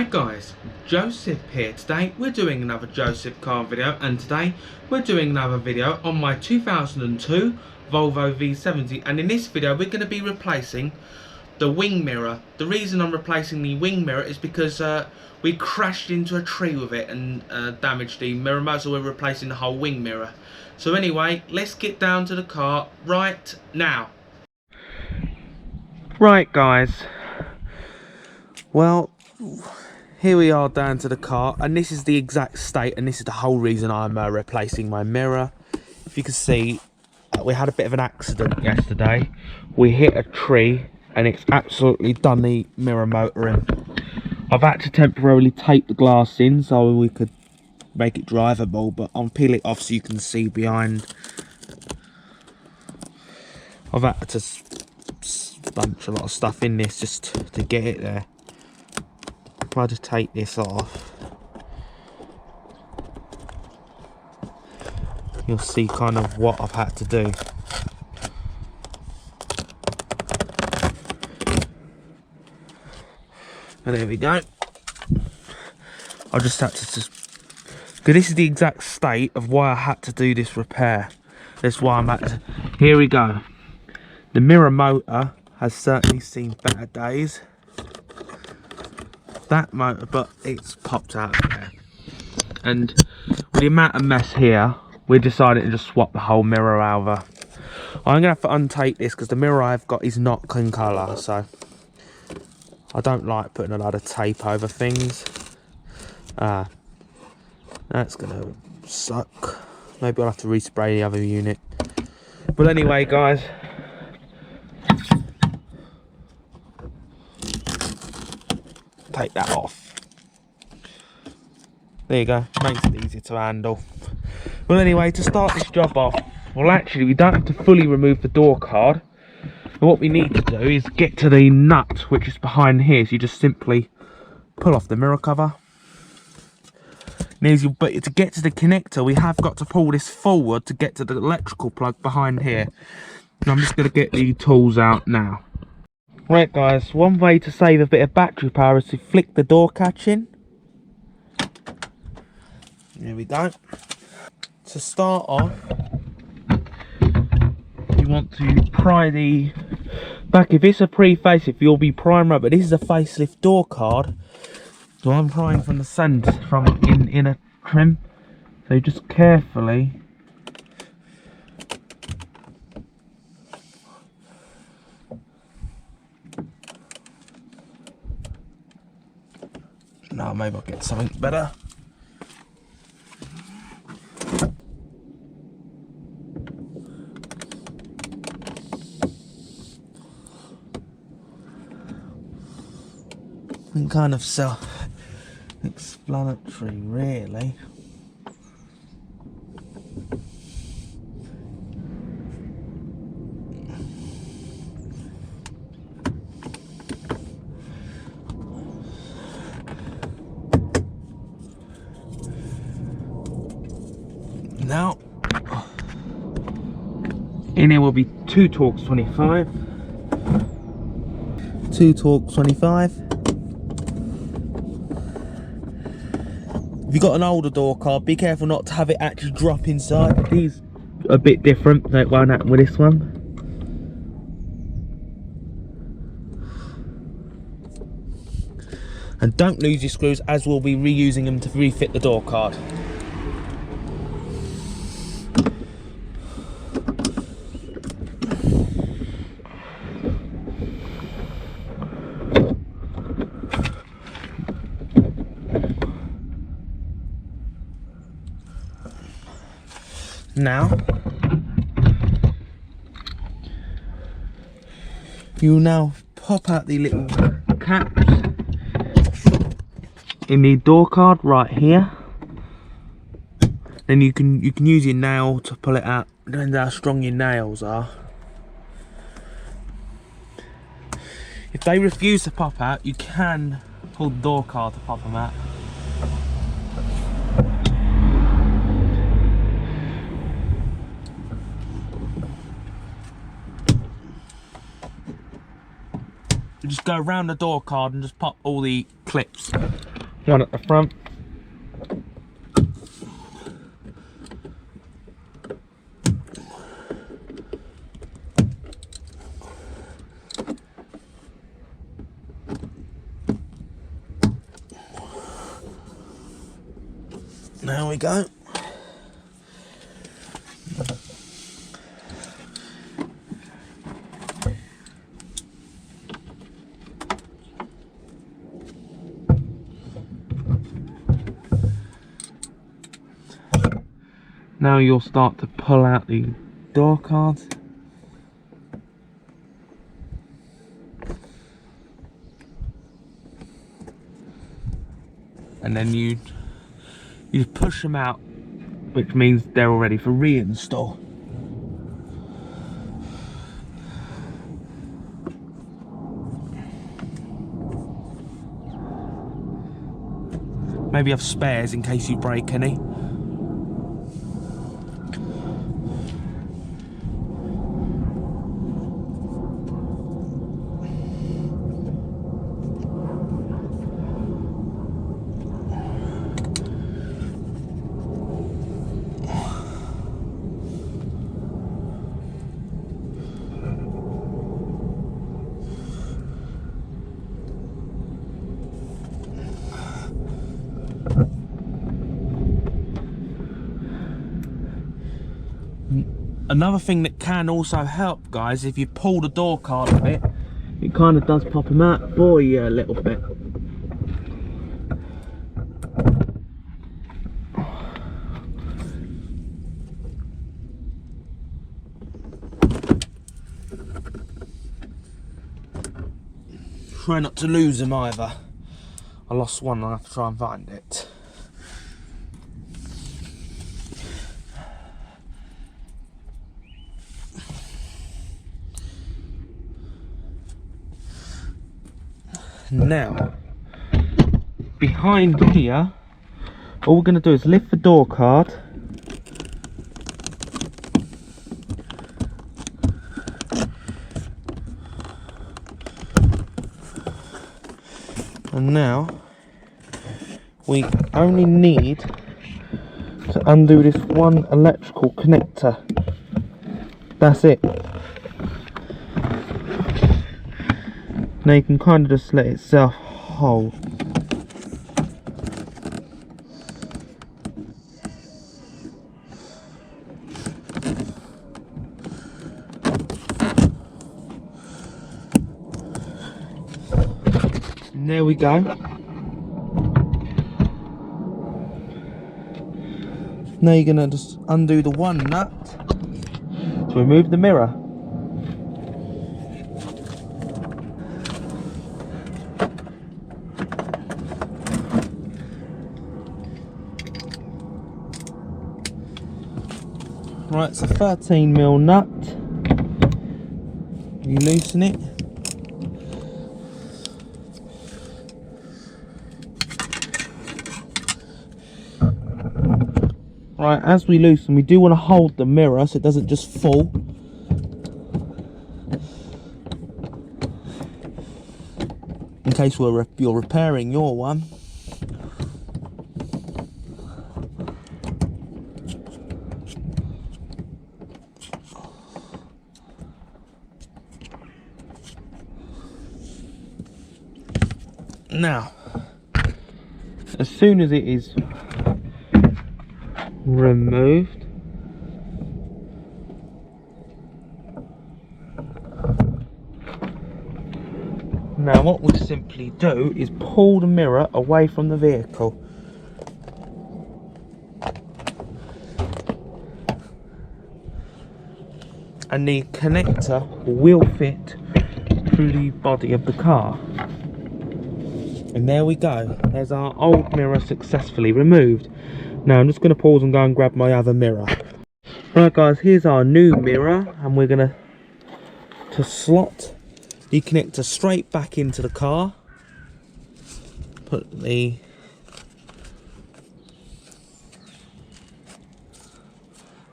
Hi guys, Joseph here. Today we're doing another Joseph car video, and today we're doing another video on my 2002 Volvo V70, and in this video we're going to be replacing the wing mirror. The reason I'm replacing the wing mirror is because we crashed into a tree with it and damaged the mirror motor, so we're replacing the whole wing mirror. So anyway, let's get down to the car right now. Right guys, well, here we are down to the car, and this is the exact state, and this is the whole reason I'm replacing my mirror. If you can see, we had a bit of an accident yesterday. We hit a tree and it's absolutely done the mirror motor in. I've had to temporarily tape the glass in so we could make it drivable, but I'll peel it off so you can see behind. I've had to bunch a lot of stuff in this just to get it there. If I just take this off, you'll see kind of what I've had to do. And there we go. I just had to because this is the exact state of why I had to do this repair. That's why I'm at to, here we go. The mirror motor has certainly seen better days. That motor, but it's popped out of there. And with the amount of mess here, we decided to just swap the whole mirror over. I'm gonna have to untake this because the mirror I've got is not clean colour, so I don't like putting a lot of tape over things. That's gonna suck. Maybe I'll have to respray the other unit. But anyway guys, take that off. There you go, makes it easier to handle. Well anyway, to start this job off, well actually we don't have to fully remove the door card. And what we need to do is get to the nut which is behind here, so you just simply pull off the mirror cover. But to get to the connector we have got to pull this forward to get to the electrical plug behind here. And I'm just going to get the tools out now. Right guys, one way to save a bit of battery power is to flick the door catch in. There we go. To start off, you want to pry the back. If it's a pre-facelift, you'll be prying right, but this is a facelift door card. So I'm prying from the centre, from inner trim. So just carefully now, maybe I'll get something better. And kind of self-explanatory, really. Now, in here will be 2 Torx 25. 2 Torx 25. If you've got an older door card, be careful not to have it actually drop inside. These are a bit different, that won't happen with this one. And don't lose your screws, as we'll be reusing them to refit the door card. Now, you'll now pop out the little caps in the door card right here. Then you can use your nail to pull it out. Depends how strong your nails are. If they refuse to pop out, you can pull the door card to pop them out. You just go around the door card and just pop all the clips one at the front. There we go. Now you'll start to pull out the door cards. And then you push them out, which means they're all ready for reinstall. Maybe have spares in case you break any. Another thing that can also help, guys, if you pull the door card a bit, it kind of does pop them out for you a little bit. Try not to lose them either. I lost one, I'll have to try and find it. Now, behind here, all we're going to do is lift the door card. And now, we only need to undo this one electrical connector. That's it. Now you can kind of just let itself hold. And there we go. Now you're going to just undo the one nut to remove the mirror. Right, it's a 13mm nut. You loosen it. Right, as we loosen, we do want to hold the mirror so it doesn't just fall. In case you're repairing your one. Now, as soon as it is removed, now what we simply do is pull the mirror away from the vehicle. And the connector will fit through the body of the car. And there we go, there's our old mirror successfully removed. Now I'm just going to pause and go and grab my other mirror. Right guys, here's our new mirror, and we're going to slot the connector straight back into the car. Put the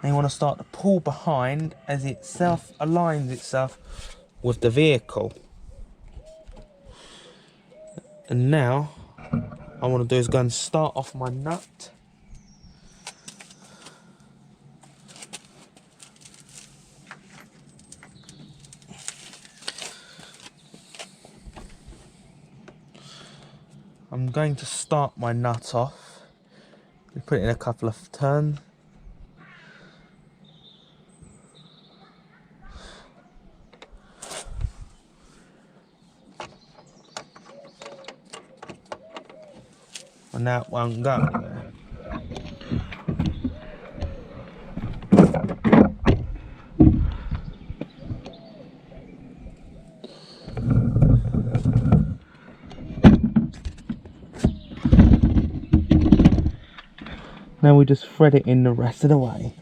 and you want to start to pull behind as it aligns itself with the vehicle. And now I want to do is go and start off my nut. I'm going to start my nut off. We put it in a couple of turns. And that won't go there. Now we just thread it in the rest of the way.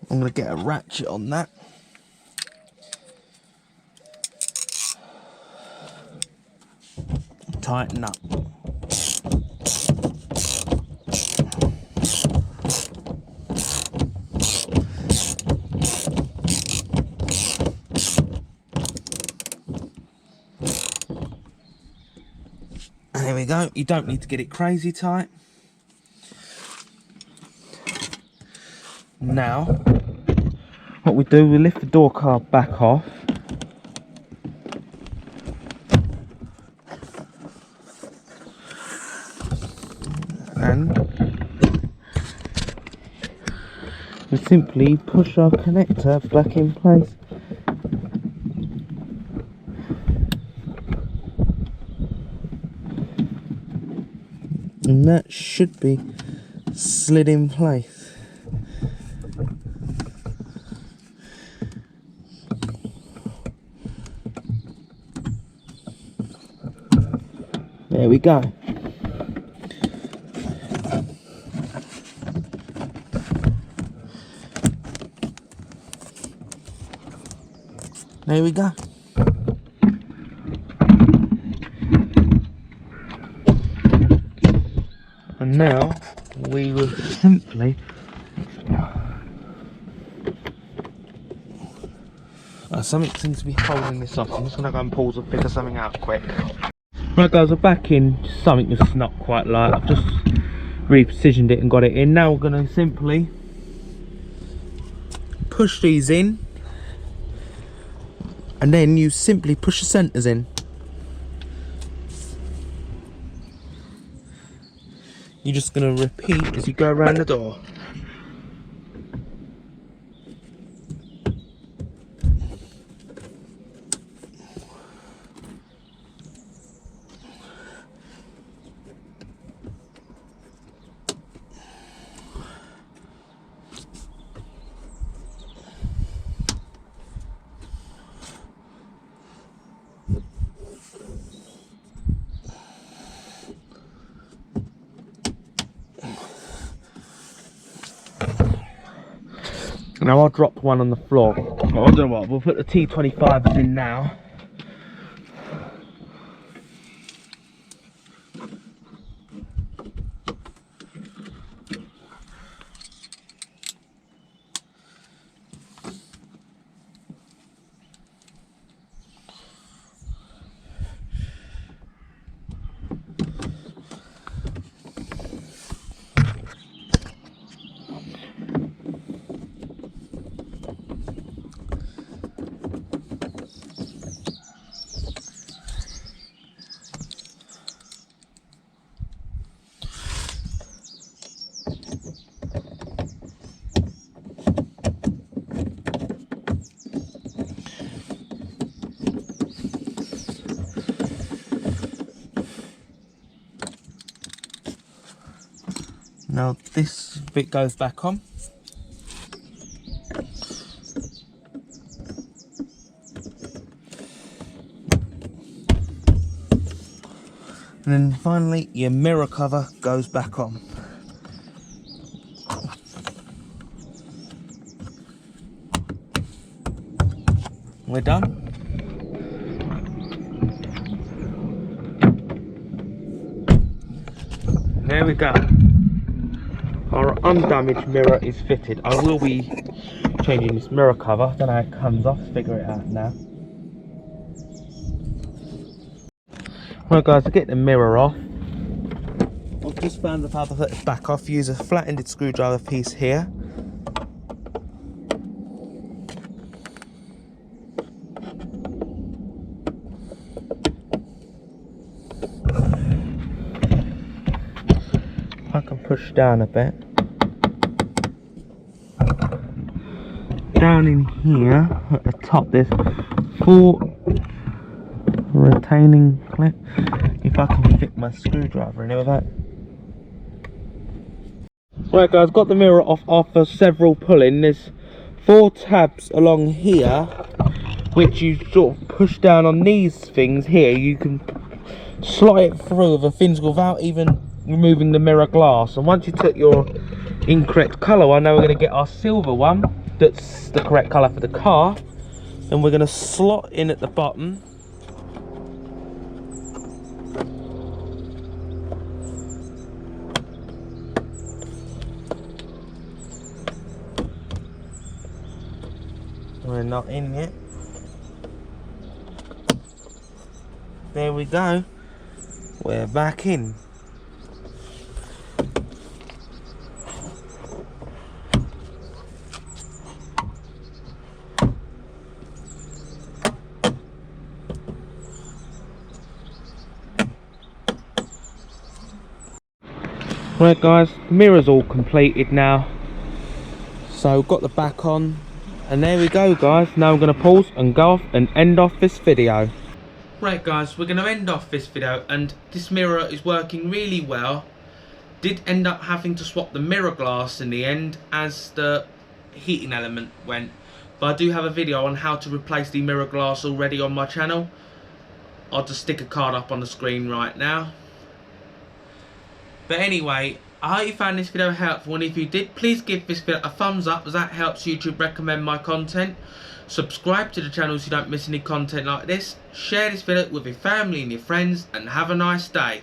I'm going to get a ratchet on that. Tighten up. And there we go. You don't need to get it crazy tight. Now, what we do, we lift the door card back off. And we simply push our connector back in place. And that should be slid in place. There we go. There we go. And now we will simply something seems to be holding this off. I'm just going to go and pause and figure something out quick. Right guys, we're back in. Something that's not quite light. I've just repositioned it and got it in. Now we're going to simply push these in, and then you simply push the centres in. You're just going to repeat as you go around the door. Now I dropped one on the floor. I'll do what, we'll put the T25s in now. Now this bit goes back on. And then finally your mirror cover goes back on. We're done. There we go. undamaged mirror is fitted. I will be changing this mirror cover. I don't know how it comes off, figure it out now. Right guys, to get the mirror off, I've just found the how to put it back off. Use a flat-ended screwdriver piece here. I can push down a bit. Down in here at the top there's 4 retaining clip. If I can fit my screwdriver in here with that. Right guys, got the mirror off after several pulling. There's 4 tabs along here which you sort of push down on these things here. You can slide it through the things without even removing the mirror glass. And once you took your incorrect colour one, now we're going to get our silver one that's the correct colour for the car, and we're going to slot in at the bottom. We're not in yet. There we go. We're back in. Right guys, the mirror's all completed now. So got the back on. And there we go guys, now I'm going to pause and go off and end off this video. Right guys, we're going to end off this video, and this mirror is working really well. Did end up having to swap the mirror glass in the end as the heating element went. But I do have a video on how to replace the mirror glass already on my channel. I'll just stick a card up on the screen right now. But anyway, I hope you found this video helpful, and if you did, please give this video a thumbs up as that helps YouTube recommend my content. Subscribe to the channel so you don't miss any content like this. Share this video with your family and your friends, and have a nice day.